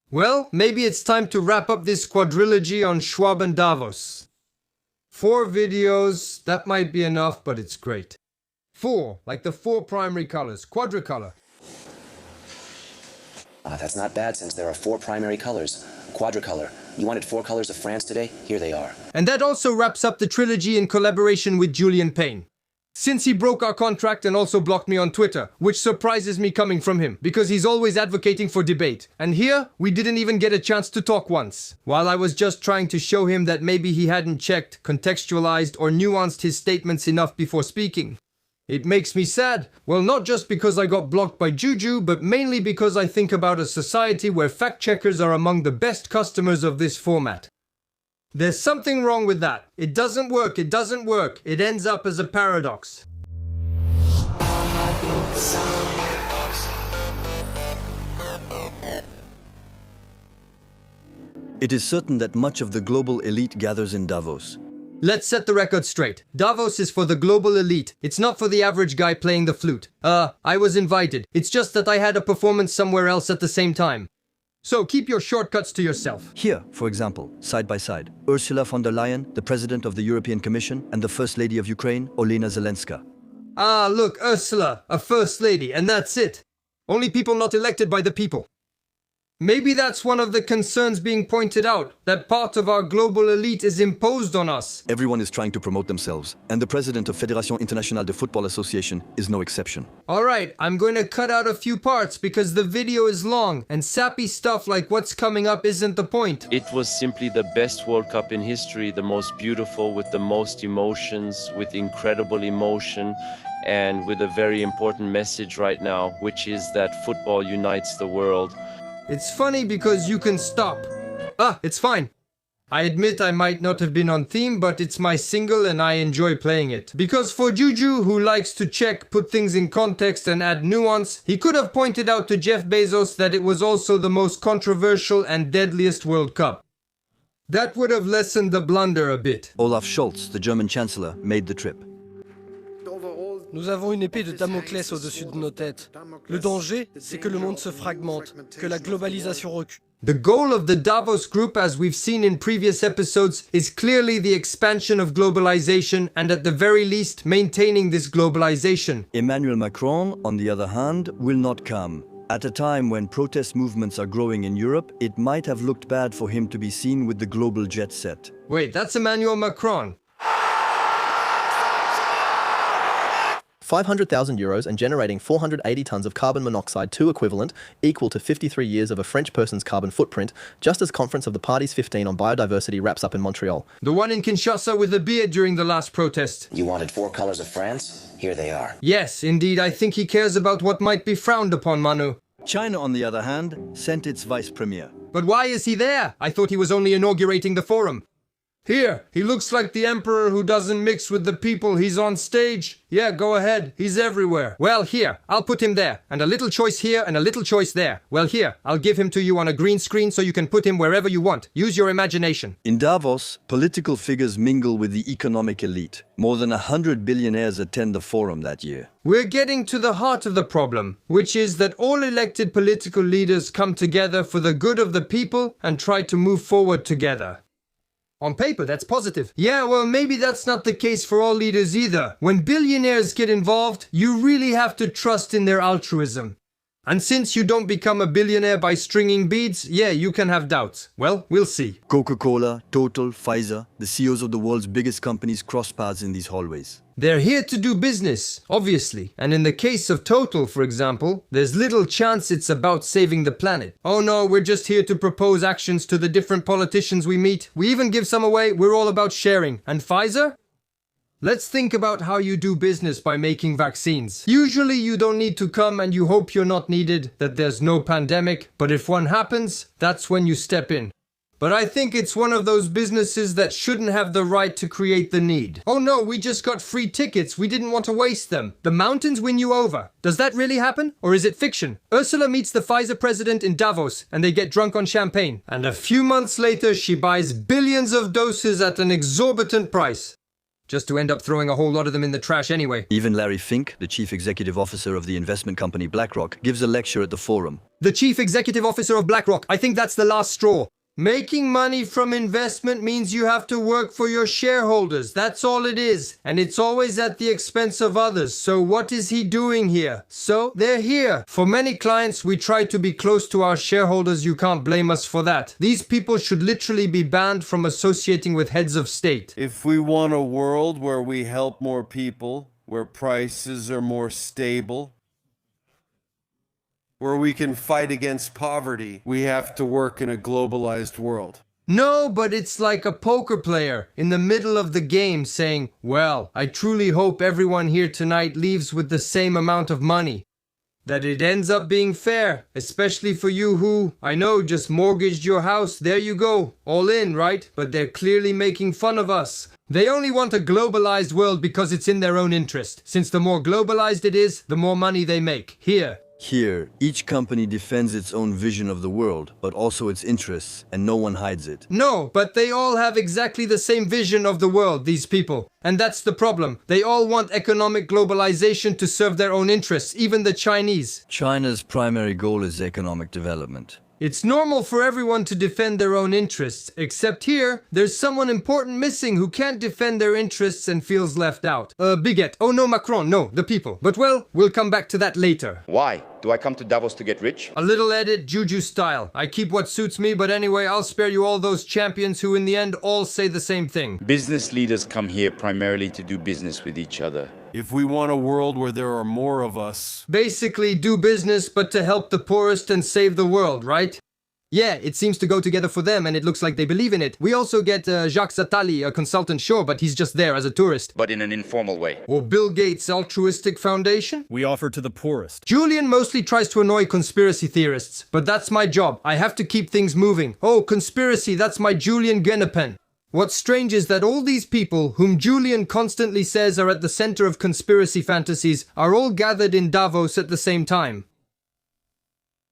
Well, maybe it's time to wrap up this quadrilogy on Schwab and Davos. 4 videos, that might be enough, but it's great. 4, like the 4 primary colors, quadricolor. That's not bad since there are 4 primary colors. Quadricolor. You wanted 4 colors of France today? Here they are. And that also wraps up the trilogy in collaboration with Julian Payne. Since he broke our contract and also blocked me on Twitter, which surprises me coming from him, because he's always advocating for debate. And here, we didn't even get a chance to talk once. While I was just trying to show him that maybe he hadn't checked, contextualized, or nuanced his statements enough before speaking. It makes me sad. Well, not just because I got blocked by Juju, but mainly because I think about a society where fact-checkers are among the best customers of this format. There's something wrong with that. It doesn't work, it doesn't work. It ends up as a paradox. It is certain that much of the global elite gathers in Davos. Let's set the record straight. Davos is for the global elite. It's not for the average guy playing the flute. I was invited. It's just that I had a performance somewhere else at the same time. So keep your shortcuts to yourself. Here, for example, side by side, Ursula von der Leyen, the President of the European Commission, and the First Lady of Ukraine, Olena Zelenska. Ah, look, Ursula, a first lady, and that's it. Only people not elected by the people. Maybe that's one of the concerns being pointed out, that part of our global elite is imposed on us. Everyone is trying to promote themselves, and the president of Fédération Internationale de Football Association is no exception. Alright, I'm going to cut out a few parts because the video is long, and sappy stuff like what's coming up isn't the point. It was simply the best World Cup in history, the most beautiful, with the most emotions, with incredible emotion, and with a very important message right now, which is that football unites the world. It's funny because you can stop. It's fine. I admit I might not have been on theme, but it's my single and I enjoy playing it. Because for Juju, who likes to check, put things in context and add nuance, he could have pointed out to Jeff Bezos that it was also the most controversial and deadliest World Cup. That would have lessened the blunder a bit. Olaf Scholz, the German Chancellor, made the trip. Nous avons une épée de Damoclès au-dessus de nos têtes. Le danger, c'est que le monde se fragmente, que la globalisation recule. The goal of the Davos group, as we've seen in previous episodes, is clearly the expansion of globalization and at the very least maintaining this globalization. Emmanuel Macron, on the other hand, will not come. At a time when protest movements are growing in Europe, it might have looked bad for him to be seen with the global jet set. Wait, that's Emmanuel Macron. 500,000 euros and generating 480 tonnes of carbon monoxide, 2 equivalent, equal to 53 years of a French person's carbon footprint, just as Conference of the Parties 15 on biodiversity wraps up in Montreal. The one in Kinshasa with the beard during the last protest. You wanted 4 colors of France? Here they are. Yes, indeed, I think he cares about what might be frowned upon, Manu. China, on the other hand, sent its vice premier. But why is he there? I thought he was only inaugurating the forum. Here, he looks like the emperor who doesn't mix with the people. He's on stage. Yeah, go ahead. He's everywhere. Well, here, I'll put him there. And a little choice here and a little choice there. Well, here, I'll give him to you on a green screen so you can put him wherever you want. Use your imagination. In Davos, political figures mingle with the economic elite. More than 100 billionaires attend the forum that year. We're getting to the heart of the problem, which is that all elected political leaders come together for the good of the people and try to move forward together. On paper, that's positive. Yeah, well, maybe that's not the case for all leaders either. When billionaires get involved, you really have to trust in their altruism. And since you don't become a billionaire by stringing beads, yeah, you can have doubts. Well, we'll see. Coca-Cola, Total, Pfizer, the CEOs of the world's biggest companies cross paths in these hallways. They're here to do business, obviously. And in the case of Total, for example, there's little chance it's about saving the planet. Oh no, we're just here to propose actions to the different politicians we meet. We even give some away. We're all about sharing. And Pfizer? Let's think about how you do business by making vaccines. Usually you don't need to come and you hope you're not needed, that there's no pandemic. But if one happens, that's when you step in. But I think it's one of those businesses that shouldn't have the right to create the need. Oh no, we just got free tickets. We didn't want to waste them. The mountains win you over. Does that really happen? Or is it fiction? Ursula meets the Pfizer president in Davos and they get drunk on champagne. And a few months later, she buys billions of doses at an exorbitant price. just to end up throwing a whole lot of them in the trash anyway. Even Larry Fink, the chief executive officer of the investment company BlackRock, gives a lecture at the forum. The chief executive officer of BlackRock, I think that's the last straw. Making money from investment means you have to work for your shareholders. That's all it is. And it's always at the expense of others. So what is he doing here? So they're here. For many clients, we try to be close to our shareholders. You can't blame us for that. These people should literally be banned from associating with heads of state. If we want a world where we help more people, where prices are more stable, where we can fight against poverty, we have to work in a globalized world. No, but it's like a poker player in the middle of the game saying, well, I truly hope everyone here tonight leaves with the same amount of money. That it ends up being fair, especially for you who, I know, just mortgaged your house. There you go, all in, right? But they're clearly making fun of us. They only want a globalized world because it's in their own interest. Since the more globalized it is, the more money they make. Here, each company defends its own vision of the world, but also its interests, and no one hides it. No, but they all have exactly the same vision of the world, these people. And that's the problem. They all want economic globalization to serve their own interests, even the Chinese. China's primary goal is economic development. It's normal for everyone to defend their own interests, except here, there's someone important missing who can't defend their interests and feels left out. Bigot. Oh no, Macron, no, the people. But well, we'll come back to that later. Why? Do I come to Davos to get rich? A little edit, Juju style. I keep what suits me, but anyway, I'll spare you all those champions who in the end all say the same thing. Business leaders come here primarily to do business with each other. If we want a world where there are more of us, Basically, do business, but to help the poorest and save the world, right? Yeah, it seems to go together for them, and it looks like they believe in it. We also get Jacques Attali, a consultant, sure, but he's just there as a tourist. But in an informal way. Or Bill Gates' altruistic foundation. We offer to the poorest. Julian mostly tries to annoy conspiracy theorists, but that's my job. I have to keep things moving. Oh, conspiracy, that's my Julian Genepen. What's strange is that all these people, whom Julian constantly says are at the center of conspiracy fantasies, are all gathered in Davos at the same time.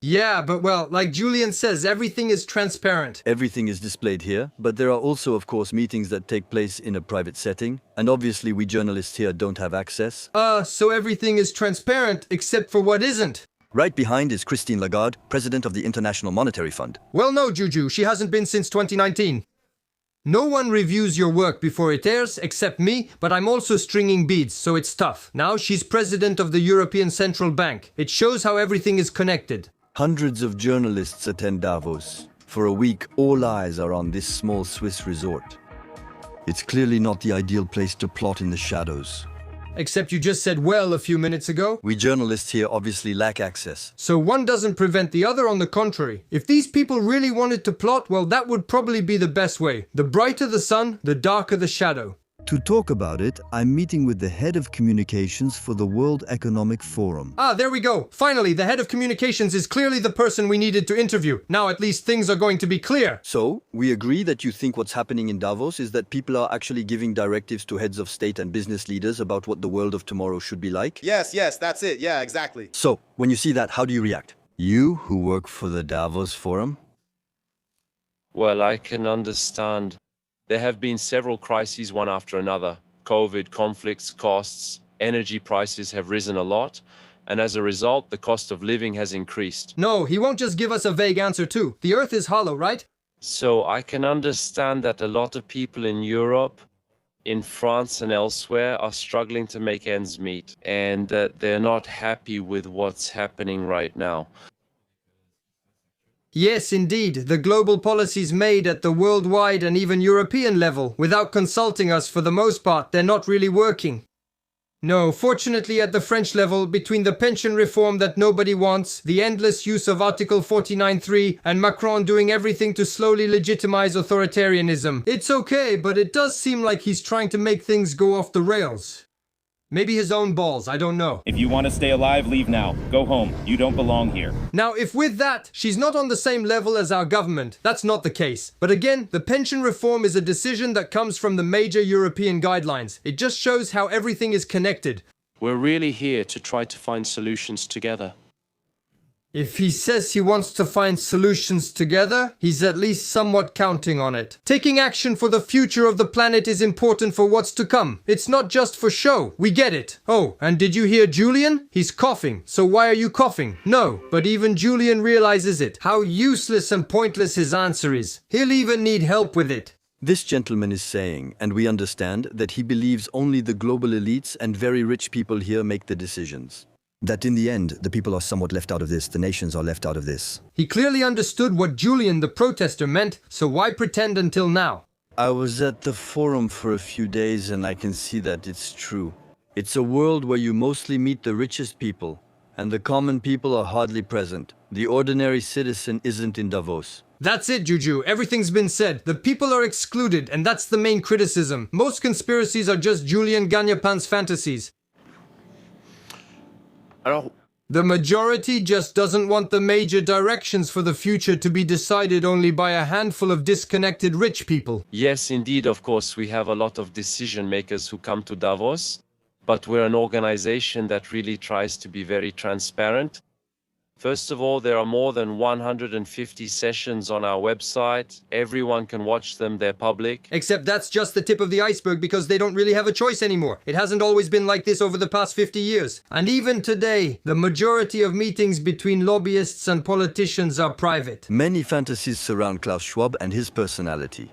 Yeah, but well, like Julian says, everything is transparent. Everything is displayed here, but there are also, of course, meetings that take place in a private setting, and obviously we journalists here don't have access. So everything is transparent, except for what isn't. Right behind is Christine Lagarde, president of the International Monetary Fund. Well, no, Juju, she hasn't been since 2019. No one reviews your work before it airs, except me, but I'm also stringing beads, so it's tough. Now she's president of the European Central Bank. It shows how everything is connected. Hundreds of journalists attend Davos. For a week, all eyes are on this small Swiss resort. It's clearly not the ideal place to plot in the shadows. Except you just said well a few minutes ago. We journalists here obviously lack access. So one doesn't prevent the other, on the contrary. If these people really wanted to plot, well, that would probably be the best way. The brighter the sun, the darker the shadow. To talk about it, I'm meeting with the head of communications for the World Economic Forum. Ah, there we go. Finally, the head of communications is clearly the person we needed to interview. Now at least things are going to be clear. So, we agree that you think what's happening in Davos is that people are actually giving directives to heads of state and business leaders about what the world of tomorrow should be like? Yes, that's it. Yeah, exactly. So, when you see that, how do you react? You, who work for the Davos Forum? Well, I can understand. There have been several crises, one after another. COVID, conflicts, costs, energy prices have risen a lot, and as a result, the cost of living has increased. No, he won't just give us a vague answer too. The earth is hollow, right? So I can understand that a lot of people in Europe, in France and elsewhere are struggling to make ends meet, and that they're not happy with what's happening right now. Yes, indeed. The global policies made at the worldwide and even European level, without consulting us for the most part, they're not really working. No, fortunately at the French level, between the pension reform that nobody wants, the endless use of Article 49.3, and Macron doing everything to slowly legitimize authoritarianism, it's okay, but it does seem like he's trying to make things go off the rails. Maybe his own balls, I don't know. If you want to stay alive, leave now. Go home. You don't belong here. Now, if with that, she's not on the same level as our government, that's not the case. But again, the pension reform is a decision that comes from the major European guidelines. It just shows how everything is connected. We're really here to try to find solutions together. If he says he wants to find solutions together, he's at least somewhat counting on it. Taking action for the future of the planet is important for what's to come. It's not just for show. We get it. Oh, and did you hear Julian? He's coughing. So why are you coughing? No, but even Julian realizes it. How useless and pointless his answer is. He'll even need help with it. This gentleman is saying, and we understand, that he believes only the global elites and very rich people here make the decisions. That in the end, the people are somewhat left out of this, the nations are left out of this. He clearly understood what Julian the protester meant, so why pretend until now? I was at the forum for a few days and I can see that it's true. It's a world where you mostly meet the richest people, and the common people are hardly present. The ordinary citizen isn't in Davos. That's it, Juju. Everything's been said. The people are excluded, and that's the main criticism. Most conspiracies are just Julian Gagnapan's fantasies. The majority just doesn't want the major directions for the future to be decided only by a handful of disconnected rich people. Yes, indeed, of course, we have a lot of decision makers who come to Davos, but we're an organization that really tries to be very transparent. First of all, there are more than 150 sessions on our website. Everyone can watch them, they're public. Except that's just the tip of the iceberg because they don't really have a choice anymore. It hasn't always been like this over the past 50 years. And even today, the majority of meetings between lobbyists and politicians are private. Many fantasies surround Klaus Schwab and his personality.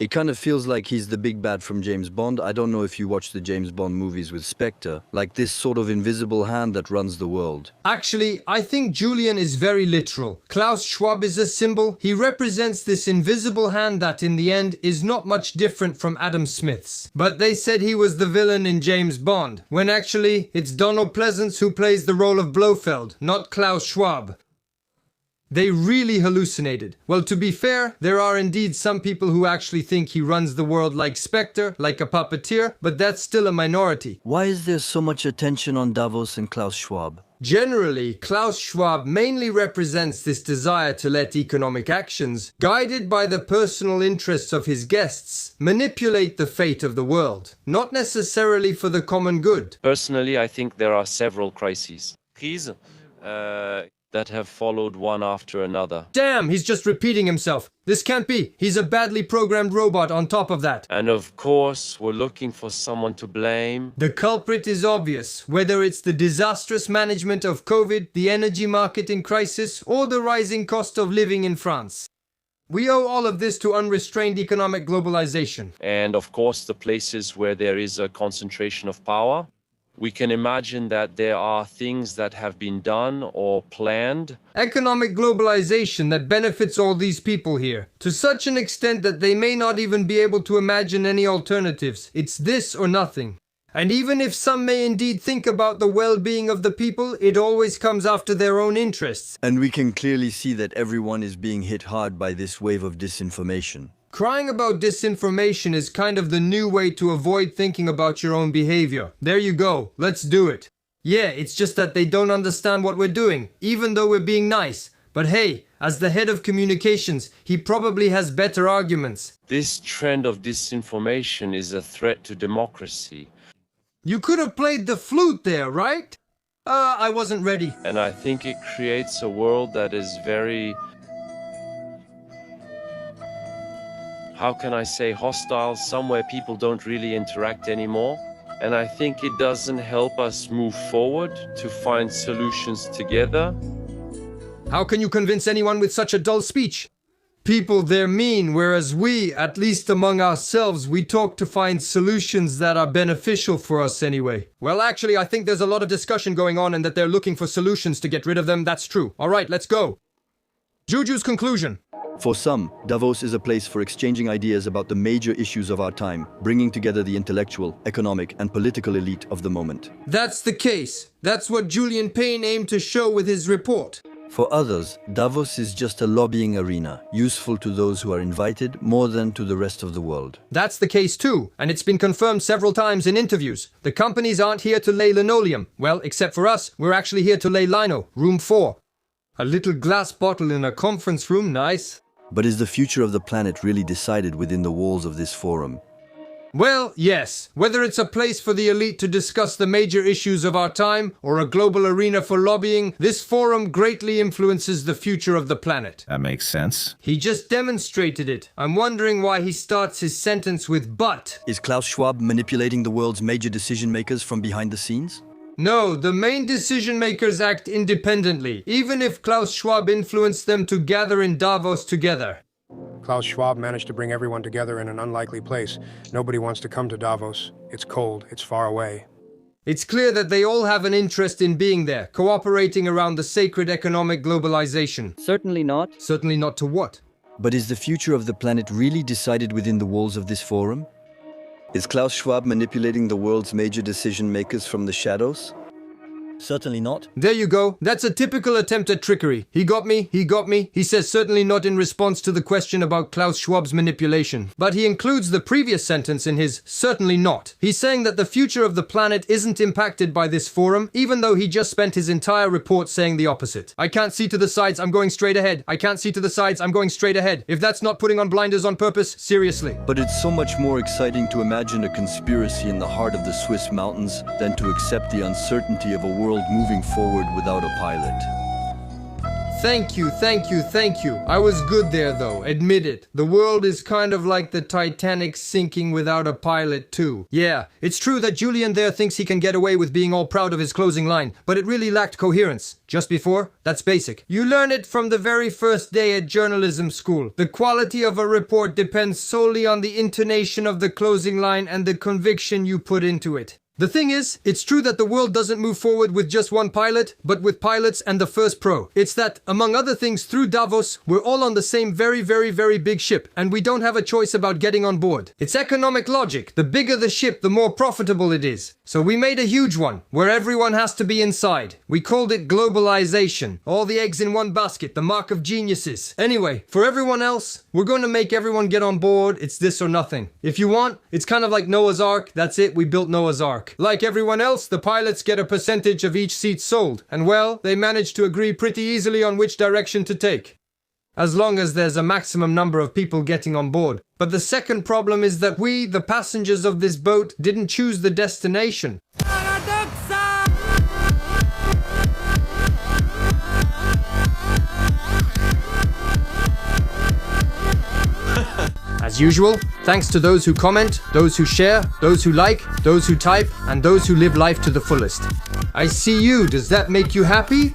It kind of feels like he's the big bad from James Bond. I don't know if you watch the James Bond movies with Spectre, like this sort of invisible hand that runs the world. Actually, I think Julian is very literal. Klaus Schwab is a symbol. He represents this invisible hand that, in the end, is not much different from Adam Smith's. But they said he was the villain in James Bond, when actually, it's Donald Pleasance who plays the role of Blofeld, not Klaus Schwab. They really hallucinated. Well, to be fair, there are indeed some people who actually think he runs the world like Spectre, like a puppeteer, but that's still a minority. Why is there so much attention on Davos and Klaus Schwab? Generally, Klaus Schwab mainly represents this desire to let economic actions, guided by the personal interests of his guests, manipulate the fate of the world, not necessarily for the common good. Personally, I think there are several crises. That have followed one after another. Damn, he's just repeating himself. This can't be. He's a badly programmed robot on top of that. And of course, we're looking for someone to blame. The culprit is obvious, whether it's the disastrous management of COVID, the energy market in crisis, or the rising cost of living in France. We owe all of this to unrestrained economic globalization. And of course, the places where there is a concentration of power. We can imagine that there are things that have been done or planned. Economic globalization that benefits all these people here, to such an extent that they may not even be able to imagine any alternatives. It's this or nothing. And even if some may indeed think about the well-being of the people, it always comes after their own interests. And we can clearly see that everyone is being hit hard by this wave of disinformation. Crying about disinformation is kind of the new way to avoid thinking about your own behavior. There you go, let's do it. Yeah, it's just that they don't understand what we're doing, even though we're being nice. But hey, as the head of communications, he probably has better arguments. This trend of disinformation is a threat to democracy. You could have played the flute there, right? I wasn't ready. And I think it creates a world that is very... how can I say, hostile, somewhere people don't really interact anymore. And I think it doesn't help us move forward to find solutions together. How can you convince anyone with such a dull speech? People, they're mean, whereas we, at least among ourselves, we talk to find solutions that are beneficial for us anyway. Well, actually, I think there's a lot of discussion going on and that they're looking for solutions to get rid of them. That's true. All right, let's go. Juju's conclusion. For some, Davos is a place for exchanging ideas about the major issues of our time, bringing together the intellectual, economic, and political elite of the moment. That's the case. That's what Julian Payne aimed to show with his report. For others, Davos is just a lobbying arena, useful to those who are invited more than to the rest of the world. That's the case too, and it's been confirmed several times in interviews. The companies aren't here to lay linoleum. Well, except for us, we're actually here to lay lino, room 4. A little glass bottle in a conference room, nice. But is the future of the planet really decided within the walls of this forum? Well, yes. Whether it's a place for the elite to discuss the major issues of our time or a global arena for lobbying, this forum greatly influences the future of the planet. That makes sense. He just demonstrated it. I'm wondering why he starts his sentence with "but." Is Klaus Schwab manipulating the world's major decision makers from behind the scenes? No, the main decision makers act independently, even if Klaus Schwab influenced them to gather in Davos together. Klaus Schwab managed to bring everyone together in an unlikely place. Nobody wants to come to Davos. It's cold, it's far away. It's clear that they all have an interest in being there, cooperating around the sacred economic globalization. Certainly not. Certainly not to what? But is the future of the planet really decided within the walls of this forum? Is Klaus Schwab manipulating the world's major decision makers from the shadows? Certainly not. There you go. That's a typical attempt at trickery. He got me. He says certainly not in response to the question about Klaus Schwab's manipulation. But he includes the previous sentence in his certainly not. He's saying that the future of the planet isn't impacted by this forum, even though he just spent his entire report saying the opposite. I can't see to the sides, I'm going straight ahead. I can't see to the sides, I'm going straight ahead. If that's not putting on blinders on purpose, seriously. But it's so much more exciting to imagine a conspiracy in the heart of the Swiss mountains than to accept the uncertainty of a world moving forward without a pilot. Thank you. I was good there though, admit it. The world is kind of like the Titanic sinking without a pilot too. Yeah, it's true that Julian there thinks he can get away with being all proud of his closing line, but it really lacked coherence. Just before? That's basic. You learn it from the very first day at journalism school. The quality of a report depends solely on the intonation of the closing line and the conviction you put into it. The thing is, it's true that the world doesn't move forward with just one pilot, but with pilots and the first pro. It's that, among other things, through Davos, we're all on the same very big ship, and we don't have a choice about getting on board. It's economic logic. The bigger the ship, the more profitable it is. So we made a huge one, where everyone has to be inside. We called it Globalization. All the eggs in one basket, the mark of geniuses. Anyway, for everyone else, we're going to make everyone get on board. It's this or nothing. If you want, it's kind of like Noah's Ark. That's it, we built Noah's Ark. Like everyone else, the pilots get a percentage of each seat sold, and well, they manage to agree pretty easily on which direction to take. As long as there's a maximum number of people getting on board. But the second problem is that we, the passengers of this boat, didn't choose the destination. PARADOXA! As usual, thanks to those who comment, those who share, those who like, those who type, and those who live life to the fullest. I see you. Does that make you happy?